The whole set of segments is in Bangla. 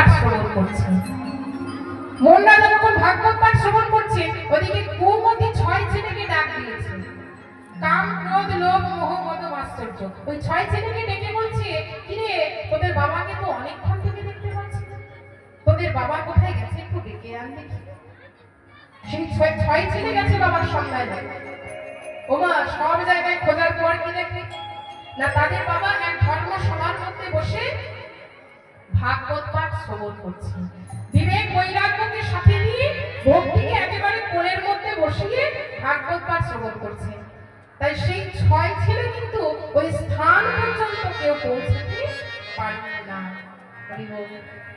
পাঠ শ্রবণ করছে। মোহন রাজা যখন ভাগবত পাঠ শ্রবণ করছে, ওদিকে কুমতি 6 ছেলেকে ডাক দিয়েছে। কাম, ক্রোধ, লোভ, মোহ, মদ, মাশ্চর্য। ওই 6 ছেলেকে ডেকে বলছে, কিরে তোদের বাবাকে তো অনেকক্ষণ থেকে দেখতে পাচ্ছি, তোদের বাবা কোথায় গেছে, একটু ডেকে আন দেখি। সেই 6 ছেলে গেছে বাবার সন্ধানে। ওমা, সব জায়গায় খোঁজার পর কি দেখে না, তাদের বাবা এক ধর্মসভার মধ্যে বসে ভাগবত পাঠ শ্রবণ করছে। বিবেক বৈরাগ্যকে সাথে নিয়ে ভক্তিকে একেবারে কোলের মধ্যে বসিয়ে ভাগবত পাঠ শ্রবণ করছে। তাই সেই 6 ছেলে কিন্তু ওই স্থান পর্যন্ত কেউ পৌঁছাতে পারল না।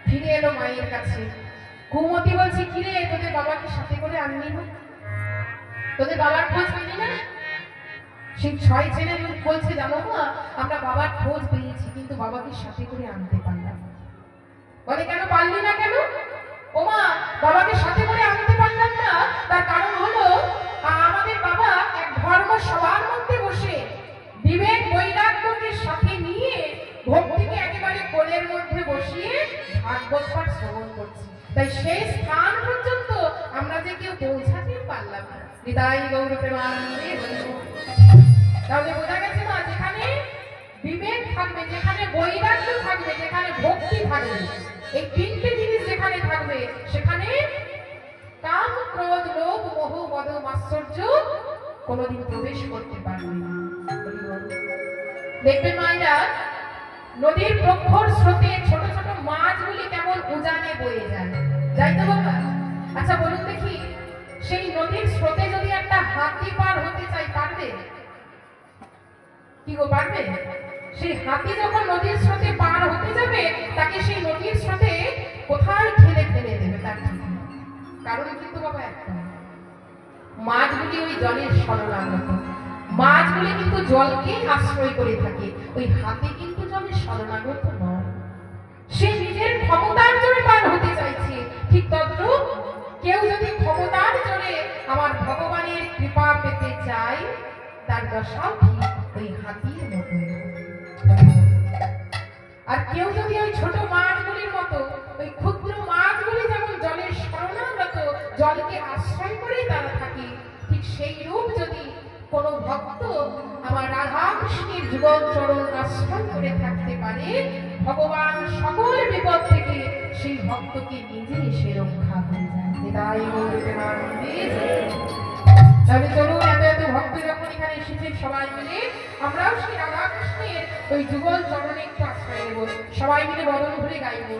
ফিরে এলো মায়ের কাছে। কুমতি বলছে, কিরে তোদের বাবাকে সাথে করে আনলি না, তোদের বাবার খোঁজ পেলি না? সেই 6 ছেলে বলছে, জানো মা, আমরা বাবার খোঁজ পেয়েছি, কিন্তু বাবাকে সাথে করে আনতে পারলাম না। বলে, কেন পারলি না কেন? ওমা, বাবাকে সাথে করে আনতে পারলাম না, তার কারণ হলো আমাদের বাবা এক ধর্মসভার মধ্যে বসে বিবেক বৈরাগ্যকে সাথে নিয়ে ভক্তিকে একেবারে কোলের মধ্যে বসিয়ে ভাগবত পাঠ শ্রবণ করছি। তাই সেই স্থান পর্যন্ত আমরা যে কেউ পৌঁছাতে পারলাম না। নিতাই গৌর প্রেমানন্দে হরি বল। তাহলে বোঝা গেছে না, যেখানে বিবেক থাকবে, যেখানে বৈরাগ্য থাকবে, যেখানে ভক্তি থাকবে, এই 3টে জিনিস যেখানে থাকবে, সেখানে কাম, ক্রোধ, লোভ, মোহ, মদ, মাশ্চর্য কোনোদিন প্রবেশ করতে পারবে না। দেখবেন মায়েরা, নদীর প্রখর স্রোতে ছোট ছোট মাছগুলি কেমন উজানে বয়ে যায়, যাই তো বাবা? আচ্ছা বলুন দেখি, সেই নদীর স্রোতে যদি একটা হাতি পার হতে চাই, পারবে কি গো, পারবে? সেই হাতি যখন নদীর স্রোতে পার হতে যাবে, তাকে সেই নদীর স্রোতে কোথায় ঠেলে ফেলে দেবে তার ঠিক নেই। কারণ কিন্তু বাবা একটা, মাছগুলি ওই জলের শরণাগত, মাছগুলি কিন্তু জলকে আশ্রয় করে থাকে, ওই হাতি কিন্তু জলের শরণাগত নয়। সে নিজের ক্ষমতার জোরে পার হতে চাইছে। ঠিক তদ্রূপ কেউ যদি ক্ষমতার জোরে আমার ভগবানের কৃপা পেতে চায়, তার দশাও ঠিক ওই হাতির মতো। আর কেউ যদি ওই ছোট মাছগুলির মতো, ওই ক্ষুদ্র মাছগুলি যেমন জলের শরণাগত, জলকে আশ্রয় করে তারা থাকে, ঠিক সেই রূপ যদি কোনো ভক্ত আমার রাধা কৃষ্ণের যুগল চরণ আশ্রয় করে থাকতে পারে, ভগবান সকল বিপদ থেকে সেই ভক্তকে নিজে এসে রক্ষা হয়ে যায়। তাই তাহলে চলুন, এত এত ভক্ত যখন এখানে এসেছেন, সবাই মিলে আমরাও সেই রাধা কৃষ্ণের ওই যুগল চরণে একটু আশ্রয় নেব, সবাই মিলে বদন ভরে গাইব।